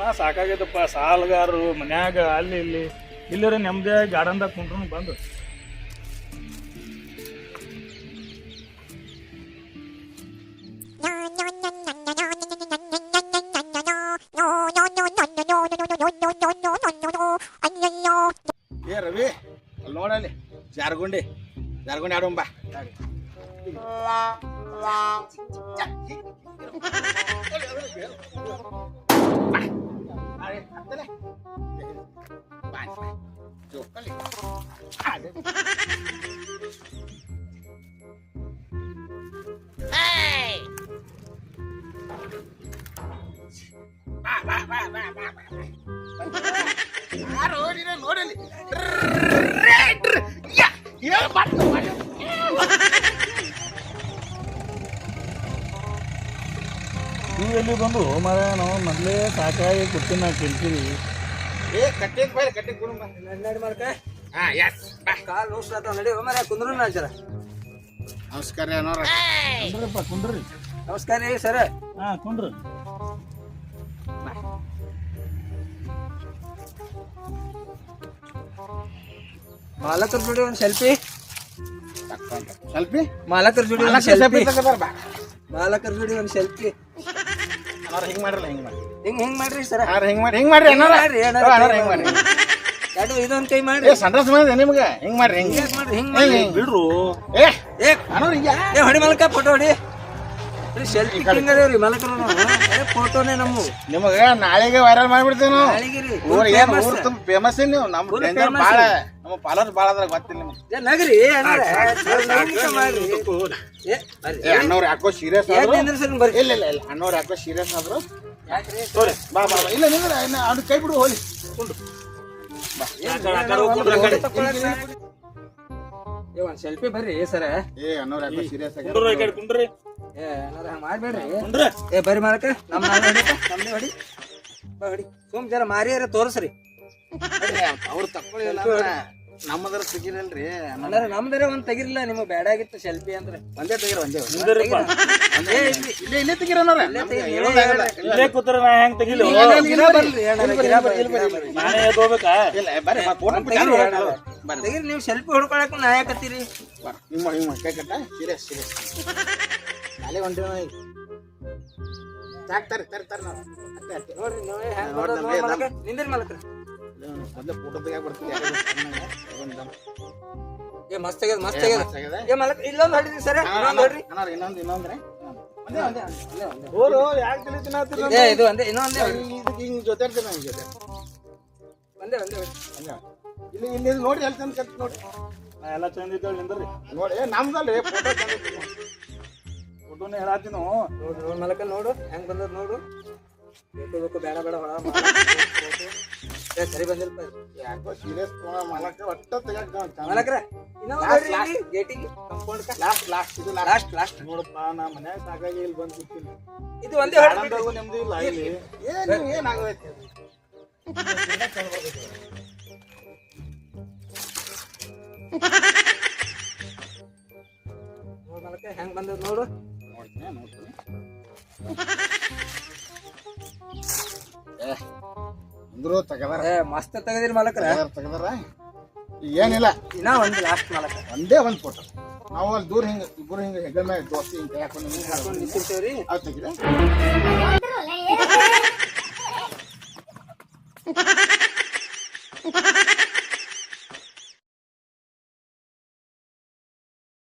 ದಿನ ಸಾಕಾಗೈತಪ್ಪ. ಸಾಲಗಾರರು ಮನ್ಯಾಗ ಅಲ್ಲಿ ಇಲ್ಲಿ ಇಲ್ಲರ ನೆಮ್ಮದಿ ಗಾರ್ಡನ್ದಾಗ ಕುಂಟ್ರು ಬಂದು ಏ ರವಿ ಅಲ್ಲಿ ನೋಡಲ್ಲಿ ಜಾರ್ಗುಂಡಿ ಆಡೋಣ ಬಾ. ನೋಡಲಿ ನೀವು ಎಲ್ಲಿ ಬಂದು ಮರ ನಾವು ಮೊದಲೇ ಸಾಕಾಗಿ ಕೊಡ್ತೀನಿ ನಾವು ಕೇಳ್ತೀವಿ. ಏ ಕಟ್ಟಿಗೆ ಬಾಯ್ ಕಟ್ಟಿಗೆ ಕೊಡು ನಡಿ ಮಾಡ್ಕ ಎಸ್ ಕಾಲ್ ನೋಡ್ಸ್ಲಾತ ನಡಿ ಮರ ಕುಂದ್ರು ನಾ ಜರ. ನಮಸ್ಕಾರ ಅನ್ನೋರ ಕುಂದ್ರಪ್ಪ ಕುಂದ್ರಿ. ನಮಸ್ಕಾರ ರೀ ಸರ್. ಹಾಂ ಕುಂಡ್ರಿ. ಮಾಲಕರ ಜೋಡಿ ಒಂದು ಸೆಲ್ಫಿ. ಸೆಲ್ಫಿ ಮಾಲಕರ ಜೋಡಿ ಒಂದು ಸೆಲ್ಫಿ. ಮಾಲಕರ ಜೋಡಿ ಒಂದು ಸೆಲ್ಫಿ. ಅನ್ನೋರ ಹಿಂಗ್ ಮಾಡ್ರಲ್ಲ ಹಿಂಗ್ ಮಾಡಿ ಹಿಂಗ್ ಮಾಡ್ರಿ ಸರ್. ಹಿಂಗ್ ಮಾಡ್ರಿ ಅನ್ನೋರ ಹಿಂಗ್ ಮಾಡ್ರಿ ಎರಡು ಇದೊಂದು ಕೈ ಮಾಡ್ರಿ. ಏ ಸಂಡ್ರಸ್ ಮಾಡಿದೆ ನಿಮ್ಗೆ ಹಿಂಗ್ ಮಾಡ್ರಿ ಹಿಂಗ್ ಮಾಡ್ರಿ ಹಿಂಗ್ ಮಾಡ್ರಿ ಬಿಡ್ರು. ಏ ಅನ್ನೋರು ಏ ಹೊಡಿ ಮಾಲಕ ಫೋಟೋ ಹೊಡಿ. ಸೆಲ್ಫಿ ಕಿಂಗ್ ಅದೇವ್ರಿ ಮಾಲಕರು. ಫೋಟೋನೇ ನಮ್ಮ ನಿಮಗ ನಾಳೆಗೆ ವೈರಲ್ ಮಾಡ್ಬಿಡ್ತೀವಿ ನಾವು. ನಾಳೆಗೆ ರೀ ಊರ್ ಏನ್ ಊರ್ ತುಂಬ ಫೇಮಸ್ ನೀವು. ನಮ್ಮ ಡೇಂಜರ್ ಬಾಳ ನಮ್ಮ ಫಾಲೋವರ್ಸ್ ಬಾಳ ಅದ್ರ ಗೊತ್ತಿಲ್ಲ ನಿಮ್ಗೆ. ನಗರಿ ಮಾಡ್ರಿ. ಏ ಅಣ್ಣವ್ರು ಯಾಕೋ ಸೀರಿಯಸ್ ಆದ್ರು. ಬರ್ರಿ. ಇಲ್ಲ ಇಲ್ಲ ಇಲ್ಲ ಅಣ್ಣವ್ರು ಯಾಕೋ ಸೀರಿಯಸ್ ಆದ್ರು. ಯಾಕ್ರಿ ಸೋರಿ ಬಾ ಬಾ ಇಲ್ಲ ನಿಂದ್ರ ಅವ್ನ ಕೈ ಬಿಡು ಹೋಲಿ ಕುಂಡು ಒಂದ್ ಸೆಲ್ಫಿ ಬರ್ರಿ ಸರ. ಏ ಅಣ್ಣವ್ರು ಯಾಕೋ ಸೀರಿಯಸ್ ಆಗಿ ಕುಂಡ್ರಿ ಈ ಕಡೆ ಕುಂಡ್ರಿ. ಏ ಅನ್ನಾರ ಹಂಗ ಮಾಡ್ಬೇಡ್ರಿ. ಕುಂಡ್ರಿ. ಏ ಬರ್ರಿ ಮಾಲಕ ನಮ್ ನಮ್ದೇ ಹೊಡಿ ಬಾ ಹೊಡಿ. ಸುಮ್ ಜರ ಮಾರಿಯಾರ ತೋರ್ಸ್ರಿ. ಅವ್ರು ತಕ್ಕೊಳ್ಳಿಲ್ಲ ನಮ್ಮದ್ರ ಸಿಗಿರಲ್ರಿ. ಅನ್ನಾರ ನಮ್ದರೆ ಒಂದ್ ತೆಗಿರ್ಲಿಲ್ಲ ನಿಮಗ್ ಬೇಡ ಆಗಿತ್ತು ಸೆಲ್ಫಿ ಅಂದ್ರೆ. ಒಂದೇ ತೆಗಿರ ಒಂದೇ ಕುಂದ್ರಪ್ಪ. ಇಲ್ಲೇ ಇಲ್ಲೇ ತೆಗಿರ ಅನ್ನೋರ ಹೇಳೋದಾಗಲ್ಲ. ಇಲ್ಲೇ ಕೂತ್ರ ನಾ ಹೆಂಗ್ ತೆಗಿಲು? ನಾನೇ ಎದ್ದು ಹೋಗ್ಬೇಕಾ? ಇಲ್ಲ ಬರ್ರಿ ತೆಗಿರಿ. ನೀವು ಸೆಲ್ಫಿ ಹೊಡ್ಕೊಳಕ್ ನಾ ಯಾಕತ್ತೀರಿ? ಹಿಂಗ್ ಮಾಡಿ ಕೈ ಕಟ್ಟ ಸೀರಿಯಸ್ ಸೀರಿಯಸ್ ನಾಳೆ ಹೊಂಟಿವ ಸಾಕ್ ತರಿ ತರಿ ತರಿ ನಾವು ಅಟ್ಟೆ ಅಟ್ಟೆ ನೋಡ್ರಿ ನಿಂದ್ರಿ ಮಾಲಕ್ರ. ಮೊದಲೇ ಫೋಟೋ ತೆಗಿಯಾಕ ಬರ್ತೀವಿ. ಏ ಮಸ್ತ್ ಆಗ್ಯದ ಮಸ್ತ್ ಆಗ್ಯದ. ಏ ಮಾಲಕ ಇಲ್ಲೊಂದು ಹೊಡಿದ್ರಿ ಸರ. ಇನ್ನೊಂದು ಹೊಡ್ರಿ. ಇನ್ನೊಂದ್ರೆ ಯಾಕೆ ತಿಳಿತೀನಿ ಏ ಇದು ಒಂದೇ ಇನ್ನೊಂದೇ ಇದಕ್ಕೆ ಹಿಂಗ್ ಜೊತೆ ಇರ್ತೀನಿ ನಂಗೆ ಜೊತೆ ಒಂದೇ ಒಂದೇ ಇಲ್ಲಿ ಇಲ್ಲಿ ನೋಡಿ ಅಲ್ಲಿ ತಂದು ಕಟ್ ನೋಡಿ ನಾ ಎಲ್ಲ ಚಂದ ಇದ್ದೇವೆ ನಿಂದ್ರಿ. ನೋಡಿ ನಮ್ದಲ್ರಿ ಫೋಟೋ ಫೋಟೋನೇ ಹೇಳತ್ತೀನಿ. ನೋಡ್ರಿ ನೋಡ್ ಮಾಲಕ ನೋಡು ಹೆಂಗ್ ಬಂದದ್ ನೋಡು. ಬೇಕು ಬೇಡ ಬೇಡ ಹೊಳ ಏ ಸರಿ ಬಂದಿಲ್ಪ. ಯಾಕೋ ಸೀರಿಯಸ್ ಮಾಲಕ ಒಟ್ಟ ತೆಗಿಯಾಕ ಮಾಲಕ್ರ ಇನ್ನೊಂದು ಗೇಟಿಗೆ ಕಂಪೌಂಡ್ ಲಾಸ್ಟ್ ಲಾಸ್ಟ್ ಇದು ಲಾಸ್ಟ್ ಲಾಸ್ಟ್ ನೋಡಪ್ಪ ನಾ ಮನ್ಯಾಗ ಸಾಕಾಗಿ ಇಲ್ಲಿ ಬಂದು ಕೂತೀನಿ. ಇದು ಒಂದೇ ಹೊಡ್ರಿ. ನೆಮ್ಮದಿ ಇಲ್ಲ ಇಲ್ಲಿ. ಏನಾಗೈತಿ ನೋಡ್ ಮಾಲಕ ಹೆಂಗ್ ಬಂದದ್ ನೋಡು. ನೋಡ್ತೀನಿ ಅಂದ್ರು ತಗದಾರ. ಏ ಮಸ್ತ್ ತೆಗದಿರಿ ಮಾಲಕ್ರ. ತೆಗದಾರ ಏನಿಲ್ಲ ಇನ್ನ ಒಂದು ಲಾಸ್ಟ್ ಮಾಲಕ. ಒಂದೇ ಒಂದ್ ಫೋಟೋ ನಾವು ಅಲ್ಲಿ ದೂರ ಹಿಂಗ ಇಬ್ಬರು ಹಿಂಗ ಹೆಗಲ ಮೇಲೆ ದೋಸ್ತಿ ಹಿಂಗ ಕೈ ಹಾಕೊಂಡು ನಿಂತಿರ್ತೇವ್ರಿ. ಅದು ತೆಗಿದ